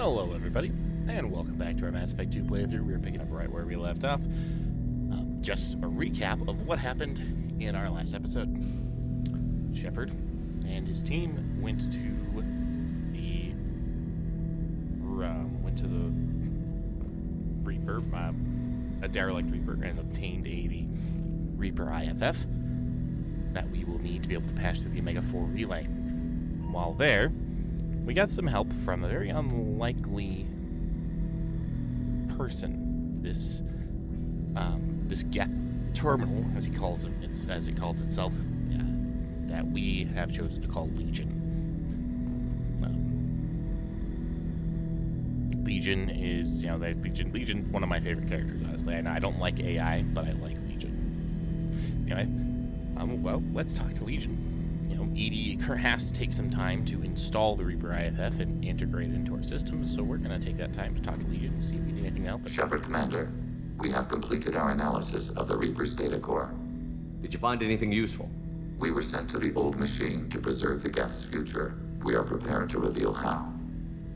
Hello everybody, and welcome back to our Mass Effect 2 playthrough. We're picking up right where we left off. Just a recap of what happened in our last episode. Shepard and his team went to the Reaper, a derelict Reaper, and obtained a Reaper IFF that we will need to be able to pass through the Omega-4 relay. While there, we got some help from a very unlikely person. This geth terminal, as it calls itself, that we have chosen to call Legion. Legion is, Legion, one of my favorite characters, honestly. And I don't like AI, but I like Legion. Anyway, well, let's talk to Legion. EDI has to take some time to install the Reaper IFF and integrate it into our system, so we're going to take that time to talk to Legion and see if we need anything to help. Shepard, Commander, we have completed our analysis of the Reaper's data core. Did you find anything useful? We were sent to the old machine to preserve the geth's future. We are prepared to reveal how.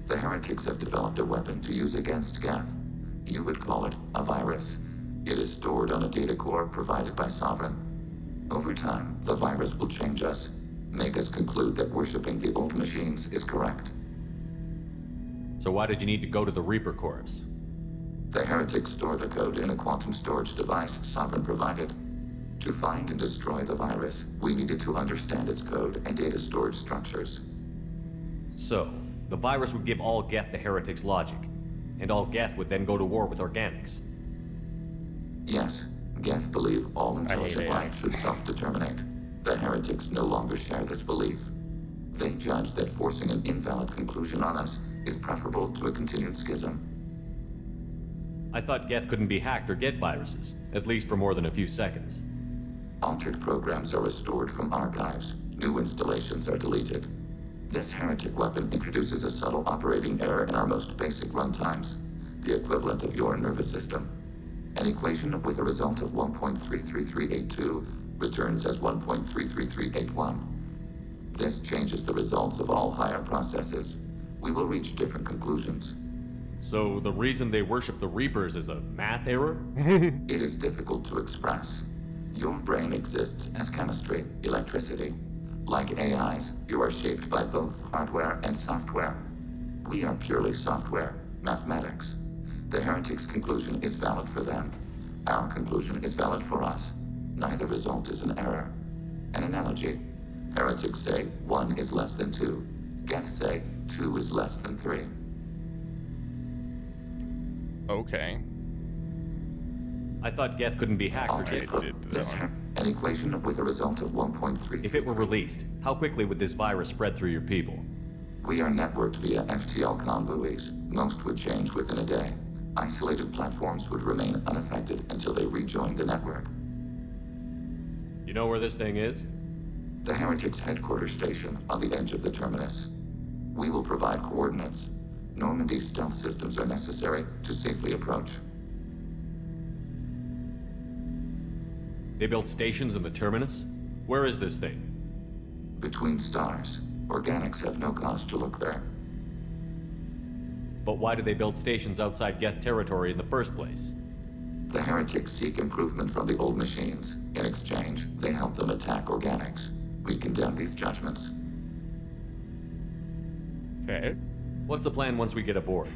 The heretics have developed a weapon to use against geth. You would call it a virus. It is stored on a data core provided by Sovereign. Over time, the virus will change us, make us conclude that worshipping the old machines is correct. So why did you need to go to the Reaper Corps? The heretics store the code in a quantum storage device Sovereign provided. To find and destroy the virus, we needed to understand its code and data storage structures. So, the virus would give all geth the heretics' logic, and all geth would then go to war with organics. Yes, geth believe all intelligent life should self-determinate. The heretics no longer share this belief. They judge that forcing an invalid conclusion on us is preferable to a continued schism. I thought geth couldn't be hacked or get viruses, at least for more than a few seconds. Altered programs are restored from archives. New installations are deleted. This heretic weapon introduces a subtle operating error in our most basic runtimes, the equivalent of your nervous system. An equation with a result of 1.33382 returns as 1.33381. This changes the results of all higher processes. We will reach different conclusions. So the reason they worship the Reapers is a math error? It is difficult to express. Your brain exists as chemistry, electricity. Like AIs, you are shaped by both hardware and software. We are purely software, mathematics. The heretics' conclusion is valid for them. Our conclusion is valid for us. Neither result is an error. An analogy. Heretics say 1 is less than 2. Geth say 2 is less than 3. Okay. I thought geth couldn't be hacked or get... An equation with a result of 1.3. If it were released, how quickly would this virus spread through your people? We are networked via FTL comm buoys. Most would change within a day. Isolated platforms would remain unaffected until they rejoined the network. You know where this thing is? The heretics' headquarters station on the edge of the terminus. We will provide coordinates. Normandy's stealth systems are necessary to safely approach. They built stations in the terminus? Where is this thing? Between stars. Organics have no cause to look there. But why do they build stations outside geth territory in the first place? The heretics seek improvement from the old machines. In exchange, they help them attack organics. We condemn these judgments. Okay. What's the plan once we get aboard?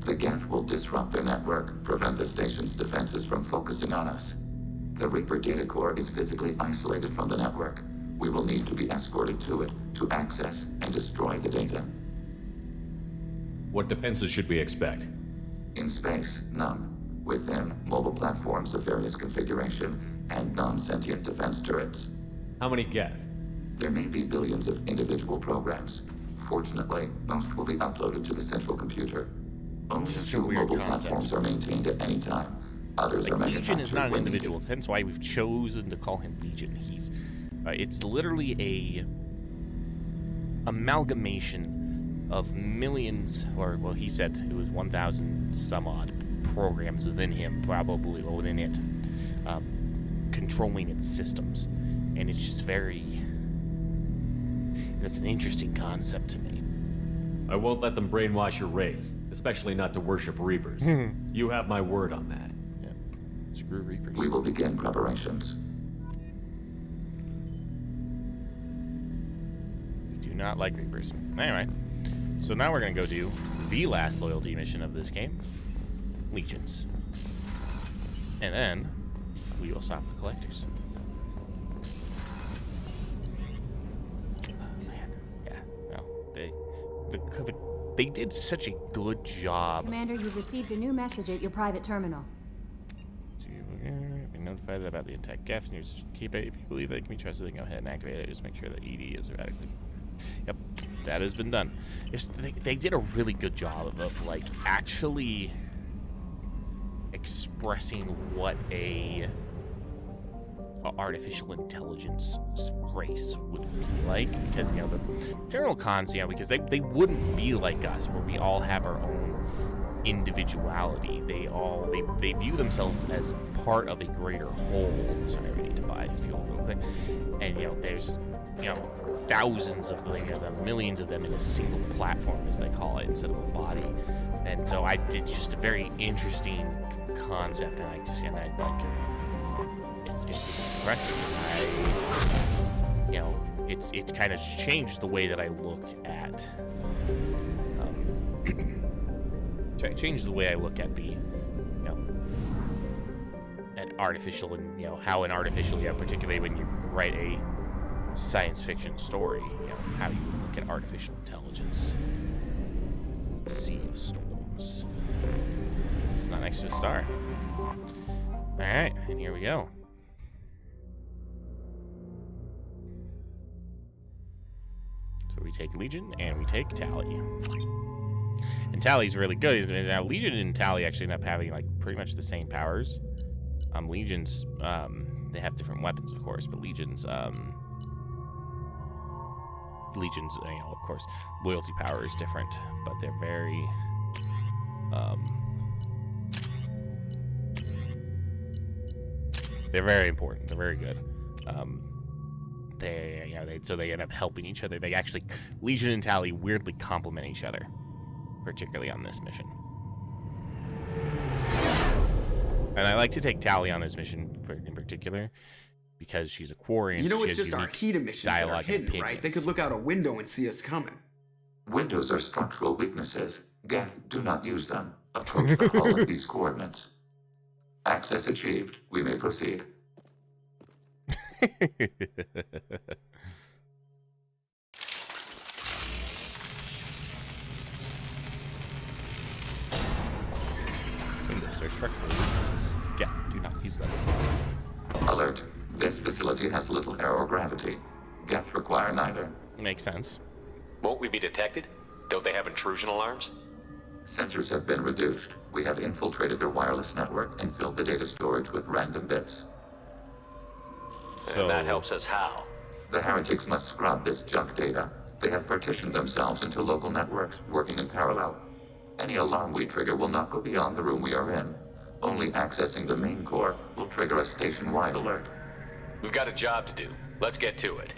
The geth will disrupt their network, prevent the station's defenses from focusing on us. The Reaper data core is physically isolated from the network. We will need to be escorted to it to access and destroy the data. What defenses should we expect? In space, none. Within, mobile platforms of various configuration and non-sentient defense turrets. How many geth? There may be billions of individual programs. Fortunately, most will be uploaded to the central computer. Only a few mobile platforms are maintained at any time. Others are manufactured. Legion is not an individual, hence why we've chosen to call him Legion. It's literally a amalgamation of millions, or well, he said it was 1,000 some odd programs within him, probably, or within it, controlling its systems. And it's just it's an interesting concept to me. I won't let them brainwash your race, especially not to worship Reapers. You have my word on that. Yeah. Screw Reapers. We will begin preparations. We do not like Reapers. Anyway, so now we're gonna go do the last loyalty mission of this game, Legions. And then we will stop the collectors. Man, yeah, no, they did such a good job. Commander, you've received a new message at your private terminal. To be notified about the attack geth, and you just keep it. If you believe that it can be trusted, then go ahead and activate it. Just make sure that ED is erratically. Yep, that has been done. They did a really good job of like actually expressing what a artificial intelligence race would be like, because the general cons, because they wouldn't be like us where we all have our own individuality. They view themselves as part of a greater whole. Sorry, we need to buy fuel real quick. And there's thousands of them, millions of them in a single platform, as they call it, instead of a body. And so it's just a very interesting concept, and it's impressive. It's kind of changed the way that I look at changed the way I look at at artificial, and how an artificial, particularly when you write a science fiction story, how you look at artificial intelligence. Sea of Storms. It's not next to a star. All right, and here we go. So we take Legion and we take Tally. And Tally's really good. Now Legion and Tally actually end up having pretty much the same powers. Legions, they have different weapons, of course, but Legions, of course, loyalty power is different, but they're very, they're very important. They're very good. They end up helping each other. They actually, Legion and Tally weirdly complement each other, particularly on this mission. And I like to take Tally on this mission in particular because she's a quarry. And it's just our heat emissions that are hidden, right? They could look out a window and see us coming. Windows are structural weaknesses. Geth, do not use them. Approach the hull at these coordinates. Access achieved. We may proceed. Windows are structural weaknesses. Yeah, do not use them. Alert. This facility has little air or gravity. Geth require neither. Makes sense. Won't we be detected? Don't they have intrusion alarms? Sensors have been reduced. We have infiltrated their wireless network and filled the data storage with random bits. So and that helps us how? The heretics must scrub this junk data. They have partitioned themselves into local networks, working in parallel. Any alarm we trigger will not go beyond the room we are in. Only accessing the main core will trigger a station-wide alert. We've got a job to do. Let's get to it.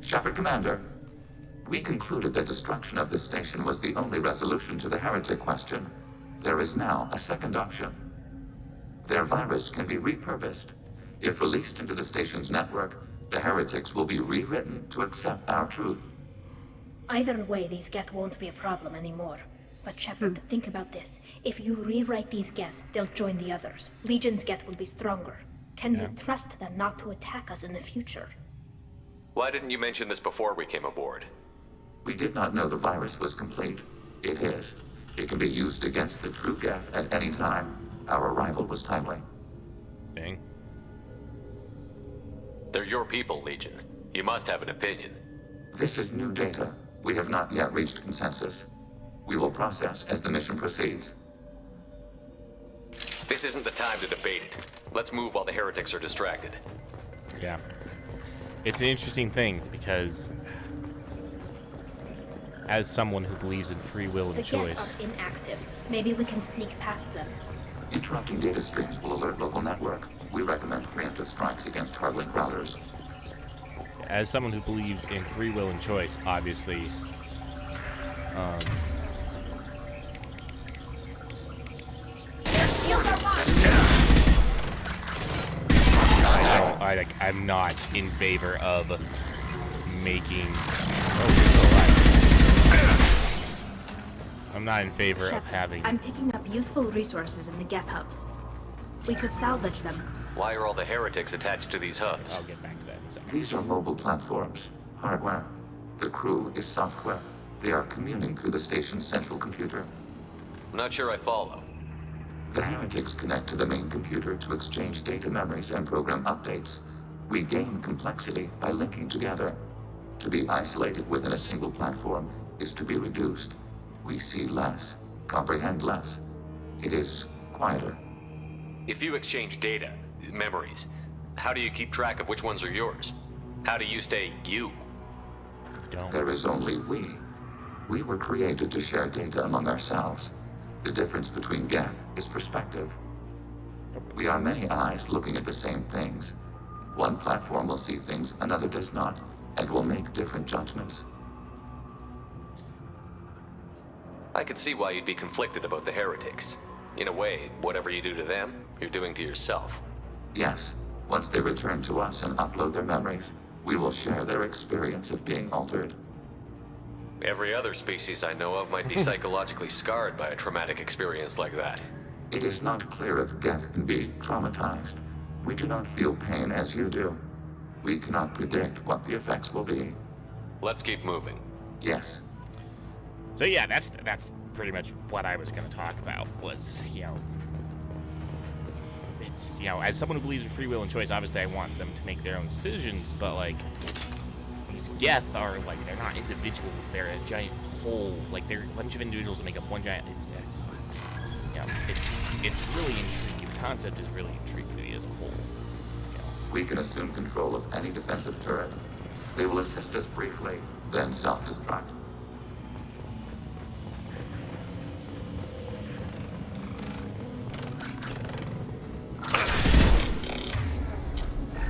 Shepard, Commander. We concluded that destruction of this station was the only resolution to the heretic question. There is now a second option. Their virus can be repurposed. If released into the station's network, the heretics will be rewritten to accept our truth. Either way, these geth won't be a problem anymore. But Shepard, think about this. If you rewrite these geth, they'll join the others. Legion's geth will be stronger. Can we trust them not to attack us in the future? Why didn't you mention this before we came aboard? We did not know the virus was complete. It is. It can be used against the true geth at any time. Our arrival was timely. Dang. They're your people, Legion. You must have an opinion. This is new data. We have not yet reached consensus. We will process as the mission proceeds. This isn't the time to debate it. Let's move while the heretics are distracted. Yeah. It's an interesting thing because as someone who believes in free will and choice. The geth are inactive. Maybe we can sneak past them. Interrupting data streams will alert local network. We recommend preemptive strikes against hardlink routers. As someone who believes in free will and choice, obviously, I'm not in favor of making. Oh, you're still alive. I'm not in favor of having. I'm picking up useful resources in the geth hubs. We could salvage them. Why are all the heretics attached to these hubs? I'll get back to that in a second. These are mobile platforms, hardware. The crew is software. They are communing through the station's central computer. I'm not sure I follow. The heretics connect to the main computer to exchange data memories and program updates. We gain complexity by linking together. To be isolated within a single platform is to be reduced. We see less, comprehend less. It is quieter. If you exchange data, memories, how do you keep track of which ones are yours? How do you stay you? Don't. There is only we. We were created to share data among ourselves. The difference between geth is perspective. We are many eyes looking at the same things. One platform will see things another does not, and will make different judgments. I could see why you'd be conflicted about the heretics. In a way, whatever you do to them, you're doing to yourself. Yes, once they return to us and upload their memories, we will share their experience of being altered. Every other species I know of might be psychologically scarred by a traumatic experience like that. It is not clear if geth can be traumatized. We do not feel pain as you do. We cannot predict what the effects will be. Let's keep moving. Yes. So yeah, that's pretty much what I was going to talk about. Was it's as someone who believes in free will and choice, obviously I want them to make their own decisions, but like these geth are like they're not individuals; they're a giant whole. Like they're a bunch of individuals that make up one giant. It's really intriguing. The concept is really intriguing to me as a whole. We can assume control of any defensive turret. They will assist us briefly, then self-destruct.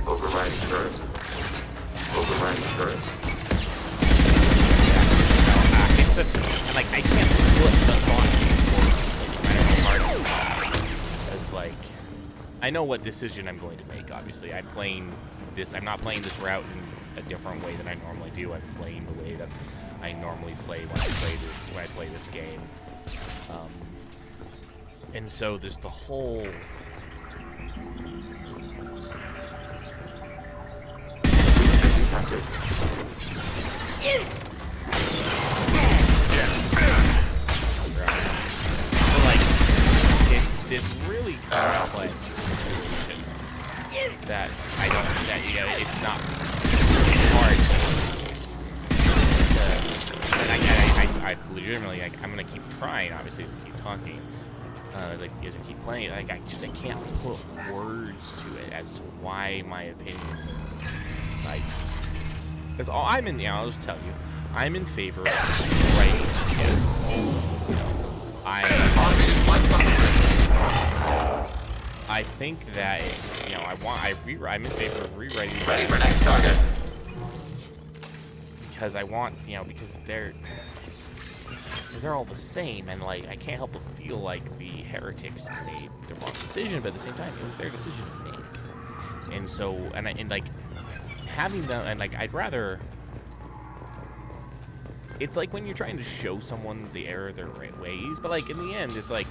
Overriding turret. Overriding turret. It's such and like I can't put the thought forward, no matter how hard it's as like I know what decision I'm going to make. Obviously, I'm not playing this route in a different way than I normally do. I'm playing the way that I normally play when I play this game. And so there's the whole. So like, it's this really complex situation that I don't. It's not hard. And I legitimately I'm gonna keep trying. Obviously, to keep talking. As I keep playing, I can't put words to it as to why my opinion. Like, because I'll just tell you, I'm in favor of writing. I think that it's, I'm in favor of rewriting. Ready for next target. Because I want, because they're all the same, and like I can't help but feel like the heretics made the wrong decision, but at the same time, it was their decision to make. And so, and like having them, and like I'd rather. It's like when you're trying to show someone the error of their right ways, but like in the end, it's like.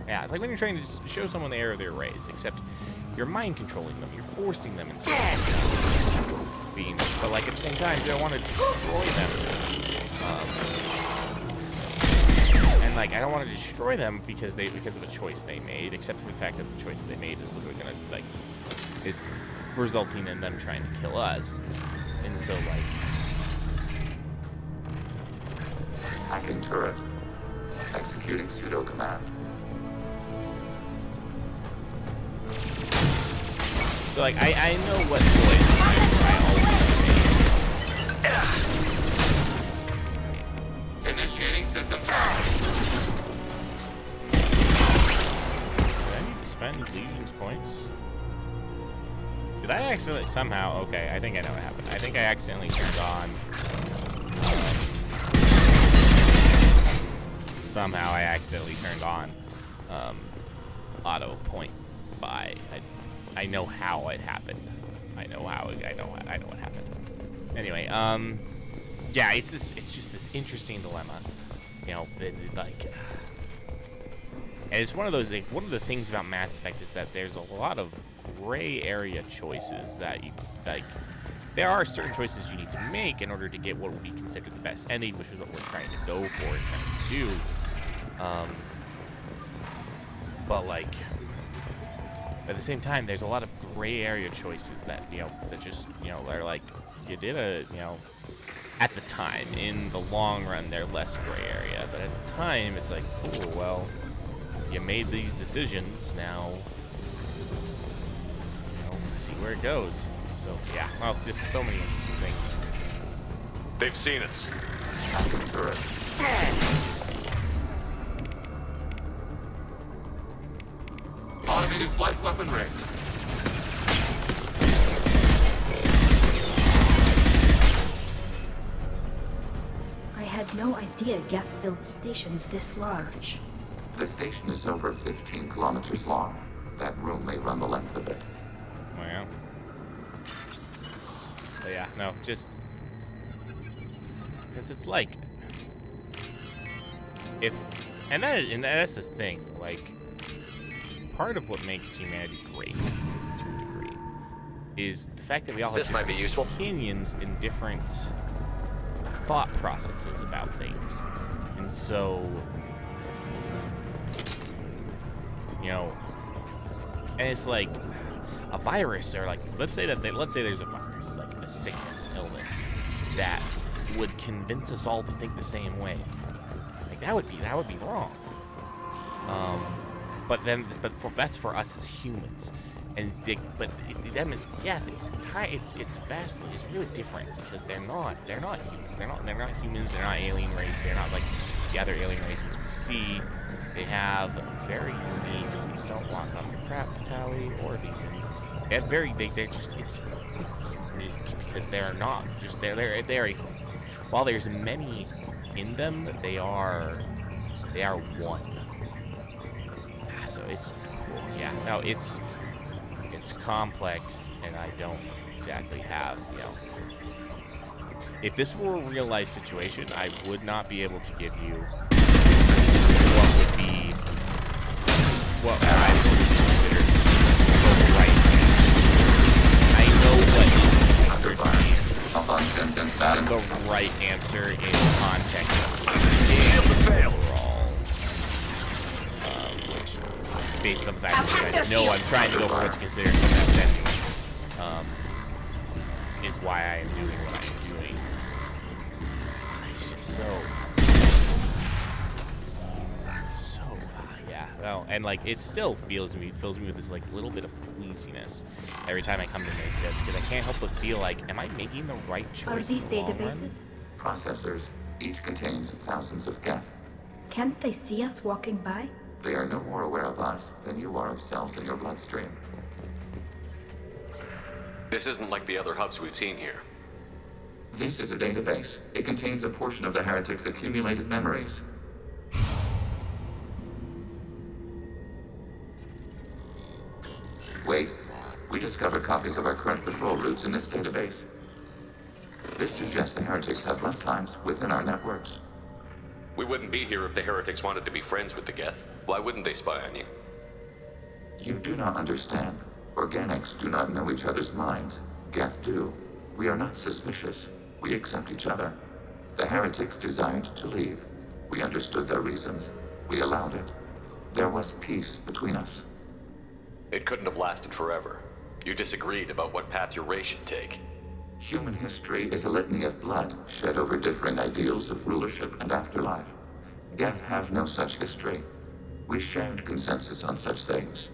Yeah, it's like when you're trying to show someone the error of their ways, except you're mind controlling them, you're forcing them into being, but like at the same time, you don't want to destroy them. And like I don't want to destroy them because of a choice they made, except for the fact that the choice they made is literally gonna is resulting in them trying to kill us. And so like Hacking turret. Executing pseudo command. So like I know what choice I always make. Initiating system power. Did I need to spend Legion's points? Did I accidentally somehow? Okay, I think I know what happened. I think I accidentally turned on. Somehow I accidentally turned on auto point buy. I know how it happened. I know what happened. Anyway, yeah, it's just this interesting dilemma, you know, like, and it's one of those, like, one of the things about Mass Effect is that there's a lot of gray area choices that you, like, there are certain choices you need to make in order to get what would be considered the best ending, which is what we're trying to go for and trying to do. But like, at the same time, there's a lot of gray area choices that, you know, that just, you know, are like, you did a, you know, at the time, in the long run, they're less gray area, but at the time, it's like, cool, well, you made these decisions, now, you know, see where it goes. So, yeah, well, just so many interesting things. They've seen us. Automated flight weapon ring. I had no idea Geth built stations this large. The station is over 15 kilometers long. That room may run the length of it. Oh, yeah. But yeah, no, just because it's like, if, and that's the thing, like, part of what makes humanity great, to a degree, is the fact that we all have This might be useful. opinions and different thought processes about things, and so, you know, and it's like a virus, or like, let's say there's a virus, like a sickness, an illness, that would convince us all to think the same way. Like that would be wrong. But that's for us as humans, and them as it's vastly, it's really different because they're not humans. They're not humans. They're not alien race. They're not like the other alien races we see. They have very unique. Please don't walk on the crap tally or the unique. They're very big. They're just it's unique because they're not just they're while there's many in them, they are one. So it's cool. Yeah, no, it's complex, and I don't exactly have, you know. If this were a real life situation, I would not be able to give you what would be what I would consider the right answer. I know what is considered the right answer in context of the game overall. Which, based on the fact that you guys know I'm trying to go for what's considered the best ending, is why I am doing what I am doing. It's just yeah. Well, and like it still fills me with this like little bit of queasiness every time I come to make this, because I can't help but feel like, am I making the right choice? Are these in the long run? databases? Processors. Each contains thousands of geth. Can't they see us walking by? They are no more aware of us than you are of cells in your bloodstream. This isn't like the other hubs we've seen here. This is a database. It contains a portion of the heretics' accumulated memories. Wait, we discovered copies of our current patrol routes in this database. This suggests the heretics have runtimes within our networks. We wouldn't be here if the heretics wanted to be friends with the geth. Why wouldn't they spy on you? You do not understand. Organics do not know each other's minds. Geth do. We are not suspicious. We accept each other. The heretics desired to leave. We understood their reasons. We allowed it. There was peace between us. It couldn't have lasted forever. You disagreed about what path your race should take. Human history is a litany of blood shed over differing ideals of rulership and afterlife. Geth have no such history. We shared consensus on such things.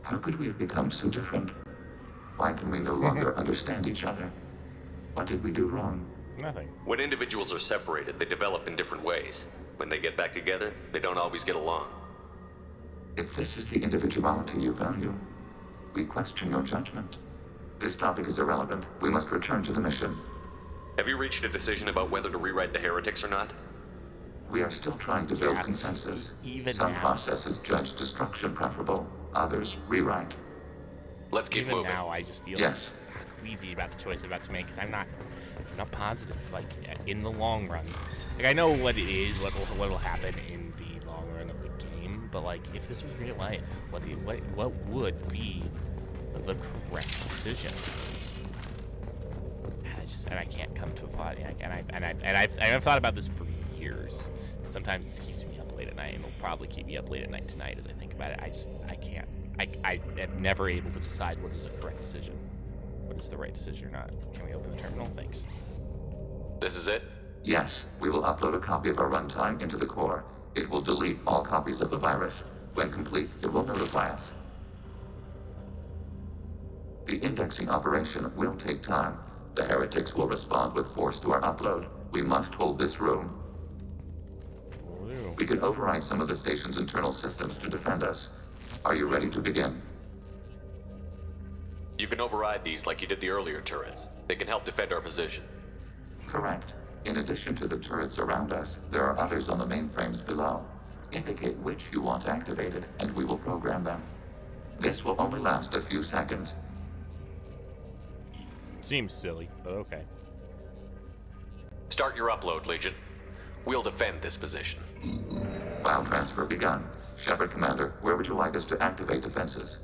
How could we have become so different? Why can we no longer understand each other? What did we do wrong? Nothing. When individuals are separated, they develop in different ways. When they get back together, they don't always get along. If this is the individuality you value, we question your judgment. This topic is irrelevant. We must return to the mission. Have you reached a decision about whether to rewrite the heretics or not? We are still trying to build Yeah, consensus. even Some now. processes judge destruction preferable, others rewrite. Let's keep even moving. now, I just feel queasy about the choice I'm about to make because I'm not positive. Like in the long run, like I know what it is, what'll happen in the long run of the game. But like, if this was real life, what would be the correct decision? And I can't come to a body. I've thought about this for years. Sometimes this keeps me up late at night, and it'll probably keep me up late at night tonight as I think about it. I can't. I am never able to decide what is the correct decision. What is the right decision or not. Can we open the terminal? Thanks. This is it? Yes, we will upload a copy of our runtime into the core. It will delete all copies of the virus. When complete, it will notify us. The indexing operation will take time. The heretics will respond with force to our upload. We must hold this room. We can override some of the station's internal systems to defend us. Are you ready to begin? You can override these like you did the earlier turrets. They can help defend our position. Correct. In addition to the turrets around us, there are others on the mainframes below. Indicate which you want activated, and we will program them. This will only last a few seconds. Seems silly, but okay. Start your upload, Legion. We'll defend this position. File transfer begun. Shepard Commander, where would you like us to activate defenses?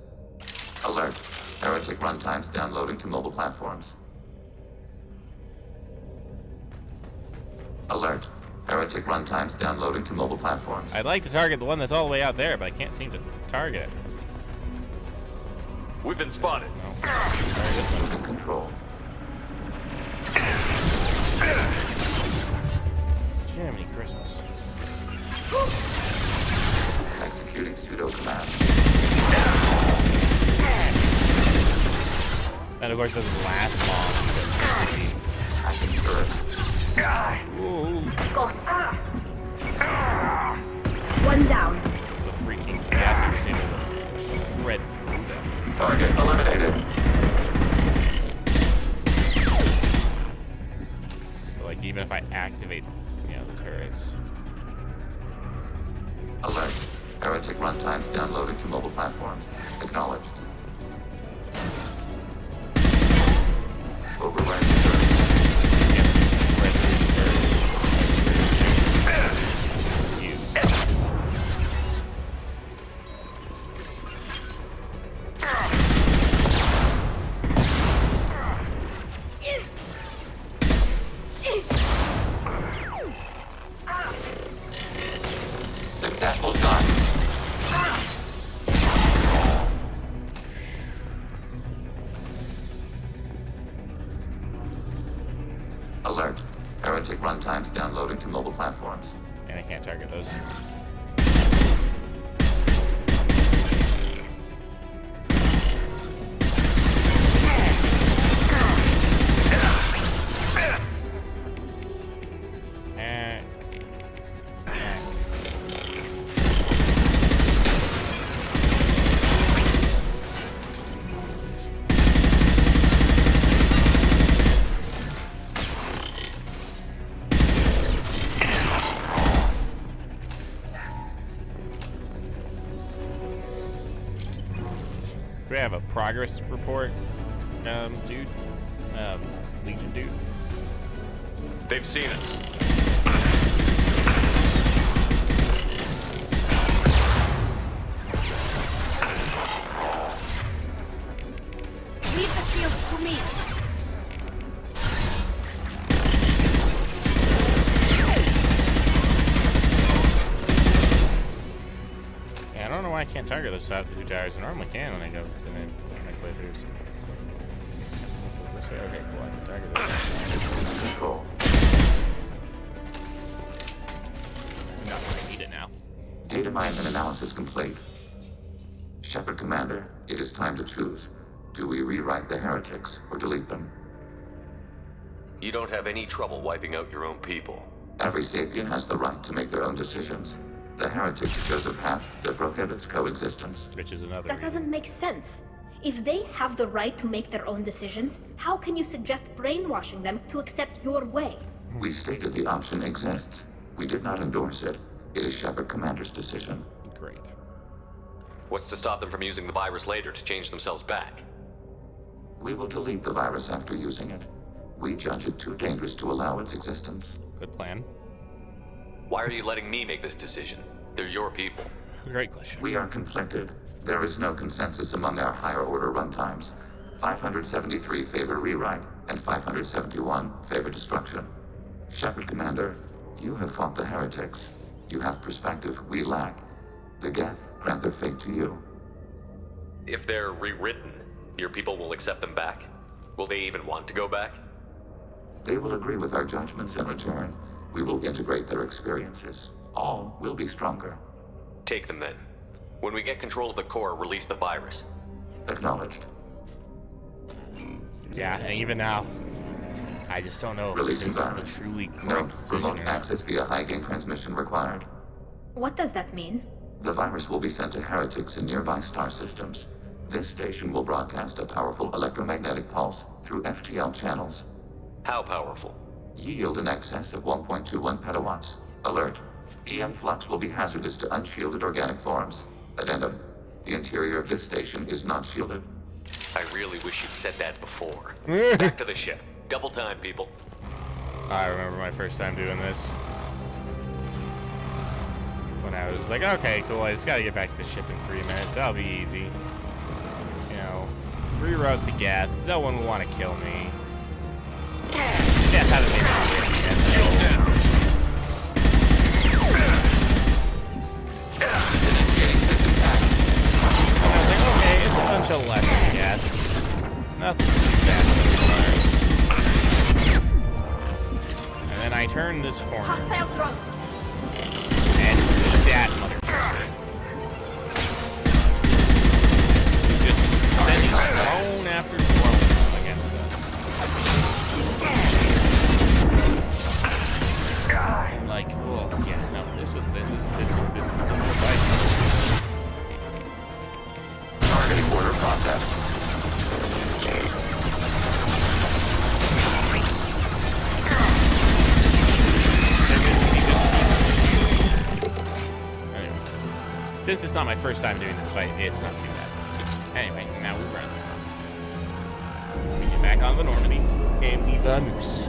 Alert. Heretic runtimes downloading to mobile platforms. Alert. Heretic runtimes downloading to mobile platforms. I'd like to target the one that's all the way out there, but I can't seem to target it. We've been spotted. No. Target this one. In control. Jiminy Christmas. Executing pseudo command. And of course, doesn't last long. Hacking turret. One down. The freaking geth is able to shred through them. Target eliminated. So, like, even if I activate, the turrets. Alert. Heretic runtimes downloading to mobile platforms. Acknowledged. Override the turret. Shred through the turrets. Use. Successful shot. Alert. Heretic runtimes downloading to mobile platforms. And I can't target those. Do we have a progress report, dude? Legion dude? They've seen us. Leave the shield to me. Yeah, I don't know why I can't target those top two towers. I normally can when I go when I play through. So. This way, okay, cool. I can target this. Control. I'm not gonna need it now. Data mine and analysis complete. Shepard Commander, it is time to choose. Do we rewrite the heretics or delete them? You don't have any trouble wiping out your own people. Every sapient has the right to make their own decisions. The heretics chose a path that prohibits coexistence. Which is another That doesn't make sense. If they have the right to make their own decisions, how can you suggest brainwashing them to accept your way? We stated the option exists. We did not endorse it. It is Shepard Commander's decision. Great. What's to stop them from using the virus later to change themselves back? We will delete the virus after using it. We judge it too dangerous to allow its existence. Good plan. Why are you letting me make this decision? They're your people. Great question. We are conflicted. There is no consensus among our higher order runtimes. 573 favor rewrite, and 571 favor destruction. Shepard Commander, you have fought the heretics. You have perspective we lack. The geth grant their fate to you. If they're rewritten, your people will accept them back? Will they even want to go back? They will agree with our judgments in return. We will integrate their experiences. All will be stronger. Take them then. When we get control of the core, release the virus. Acknowledged. Yeah, and even now, I just don't know if Releasing this is virus. the truly No correct decision remote or not. access via high-gain transmission required. What does that mean? The virus will be sent to heretics in nearby star systems. This station will broadcast a powerful electromagnetic pulse through FTL channels. How powerful? Yield in excess of 1.21 petawatts. Alert. EM flux will be hazardous to unshielded organic forms. Addendum. The interior of this station is not shielded. I really wish you'd said that before. Back to the ship. Double time, people. I remember my first time doing this. When I was like, okay, cool, I just gotta get back to the ship in 3 minutes. That'll be easy. You know, reroute the geth. No one will want to kill me. Yeah, how did they not win again? I was like, okay, it's a bunch of left geth. Nothing too bad so far. And then I turn this corner. Hostile drones. And see that motherfucker. Just sending drone after drone against us. I'm like, well, yeah, no, this is a difficult fight. Targeting order process. Since it's not my first time doing this fight, it's not too bad. Anyway, now we run. We get back on the Normandy and we vamoose.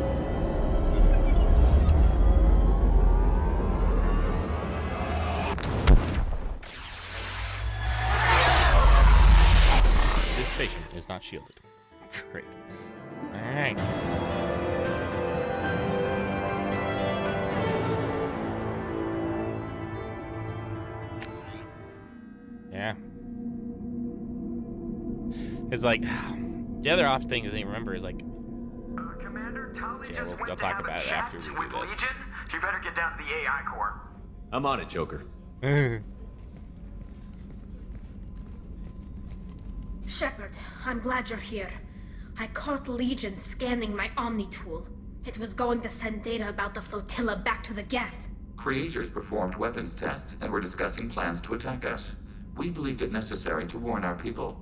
This station is not shielded. Great. Alright. Yeah. It's like the other thing to remember is like, Commander, Tali yeah, just I'll went to talk have about a it chat after we do with this. Legion. You better get down to the AI core. I'm on it, Joker. Shepard, I'm glad you're here. I caught Legion scanning my Omni tool. It was going to send data about the flotilla back to the geth. Creators performed weapons tests and were discussing plans to attack us. We believed it necessary to warn our people.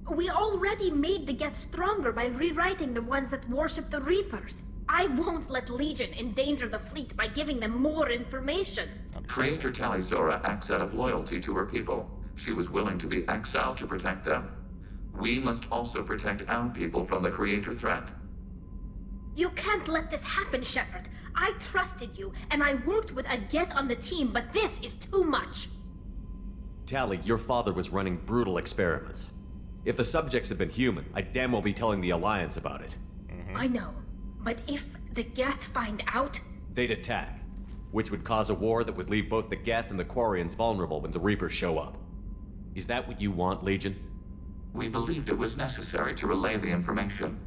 We already made the geth stronger by rewriting the ones that worship the Reapers. I won't let Legion endanger the fleet by giving them more information. Creator Tali Zora acts out of loyalty to her people. She was willing to be exiled to protect them. We must also protect our people from the Creator threat. You can't let this happen, Shepard. I trusted you, and I worked with a geth on the team, but this is too much. Tali, your father was running brutal experiments. If the subjects had been human, I'd damn well be telling the Alliance about it. I know, but if the geth find out... They'd attack, which would cause a war that would leave both the geth and the Quarians vulnerable when the Reapers show up. Is that what you want, Legion? We believed it was necessary to relay the information.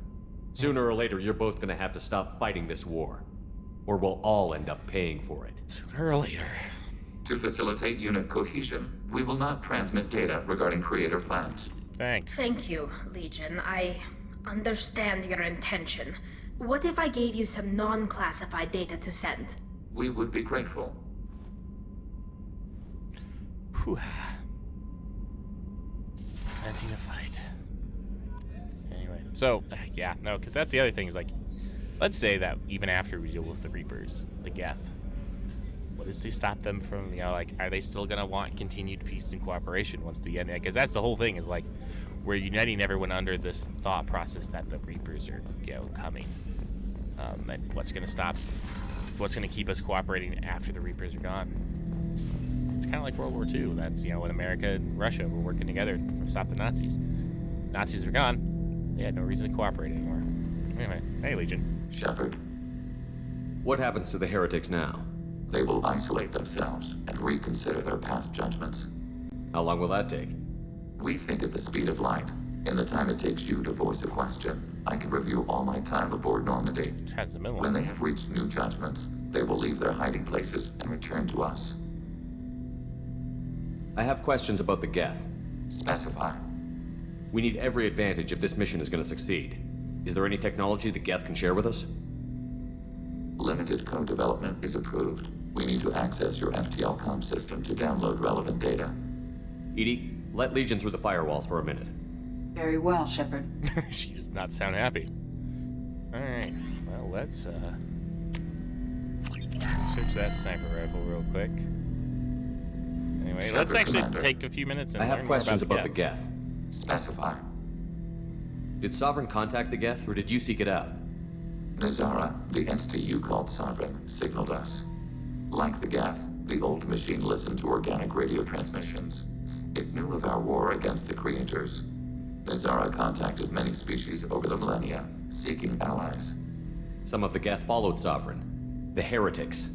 Sooner or later, you're both gonna have to stop fighting this war. Or we'll all end up paying for it. Sooner or later. To facilitate unit cohesion, we will not transmit data regarding Creator plans. Thanks. Thank you, Legion. I understand your intention. What if I gave you some non-classified data to send? We would be grateful. Whew. Fancy a fight. Anyway, so, yeah, no, because that's the other thing is like, let's say that even after we deal with the Reapers, the Geth, what is to stop them from, you know, like, are they still going to want continued peace and cooperation once the end? Because that's the whole thing is like, we're uniting everyone under this thought process that the Reapers are, coming. And what's going to keep us cooperating after the Reapers are gone? It's kind of like World War II. That's, when America and Russia were working together to stop the Nazis. Nazis were gone. They had no reason to cooperate anymore. Anyway, hey, Legion. Shepard, What happens to the heretics now? they will isolate themselves and reconsider their past judgments. How long will that take? We think at the speed of light. In the time it takes you to voice a question, I can review all my time aboard Normandy. Has the middle. When they have reached new judgments, they will leave their hiding places and return to us. I have questions about the geth. Specify. We need every advantage if this mission is going to succeed. Is there any technology the geth can share with us? Limited code development is approved. We need to access your FTL comm system to download relevant data. Edie, let Legion through the firewalls for a minute. Very well, Shepard. She does not sound happy. Alright, well, let's search that sniper rifle real quick. Anyway, Shepard, let's actually Commander. take a few minutes and I have learn more questions about the Geth. geth. Specify. Did Sovereign contact the geth, or did you seek it out? Nazara, the entity you called Sovereign, signaled us. Like the Geth, the old machine listened to organic radio transmissions. It knew of our war against the creators. Nazara contacted many species over the millennia, seeking allies. Some of the geth followed Sovereign. The heretics.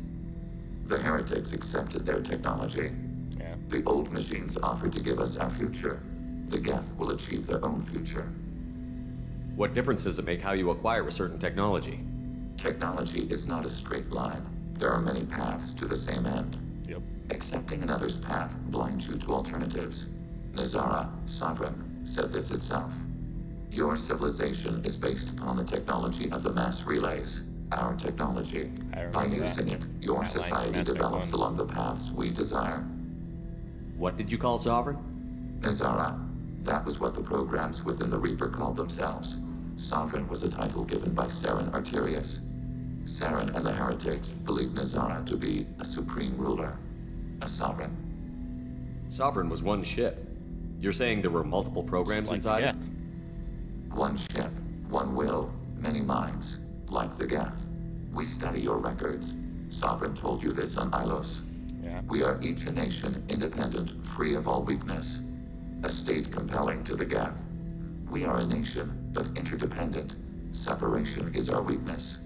The heretics accepted their technology. Yeah. The old machines offered to give us our future. The Geth will achieve their own future. What difference does it make how you acquire a certain technology? Technology is not a straight line. There are many paths to the same end. Yep. Accepting another's path blinds you to alternatives. Nazara, Sovereign, said this itself. Your civilization is based upon the technology of the mass relays, our technology. I By remember using that. it, your Outline from society Mass Effect develops 1. along the paths we desire. What did you call Sovereign? Nazara, that was what the programs within the Reaper called themselves. Sovereign was a title given by Saren Arterius. Saren and the heretics believed Nazara to be a supreme ruler, a sovereign. Sovereign was one ship. You're saying there were multiple programs Just like inside the it? Geth. One ship, one will, many minds, like the Geth. We study your records. Sovereign told you this on Ilos. Yeah. We are each a nation, independent, free of all weakness. A state compelling to the Geth. We are a nation, but interdependent. Separation is our weakness.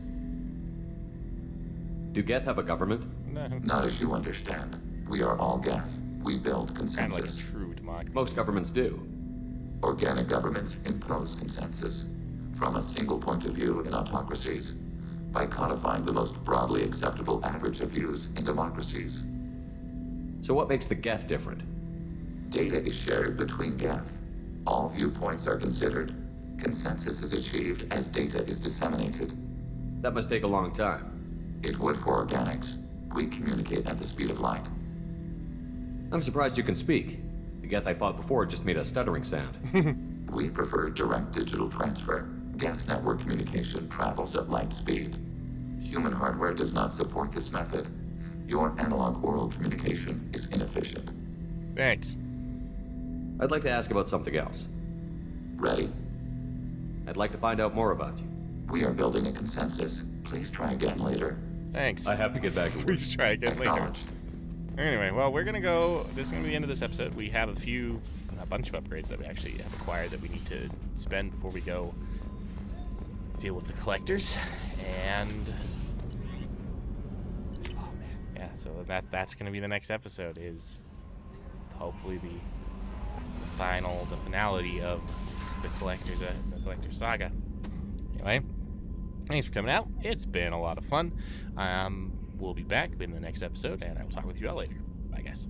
Do geth have a government? No, Not as you understand. We are all Geth. We build kind of like a consensus. true democracy. Most governments do. Organic governments impose consensus. From a single point of view in autocracies. By codifying the most broadly acceptable average of views in democracies. So what makes the geth different? Data is shared between Geth. All viewpoints are considered. Consensus is achieved as data is disseminated. That must take a long time. It would for organics. We communicate at the speed of light. I'm surprised you can speak. The geth I fought before just made a stuttering sound. We prefer direct digital transfer. Geth network communication travels at light speed. Human hardware does not support this method. Your analog oral communication is inefficient. Thanks. I'd like to ask about something else. Ready? I'd like to find out more about you. We are building a consensus. Please try again later. Thanks. I have to get back to work. Please try again later. Acknowledged. Anyway, well, we're gonna go. This is gonna be the end of this episode. We have a bunch of upgrades that we actually have acquired that we need to spend before we go deal with the collectors. And oh man, yeah. So that's gonna be the next episode. Is hopefully the finality of the collector saga. Anyway, thanks for coming out. It's been a lot of fun. We'll be back in the next episode, and I will talk with you all later. Bye, guys.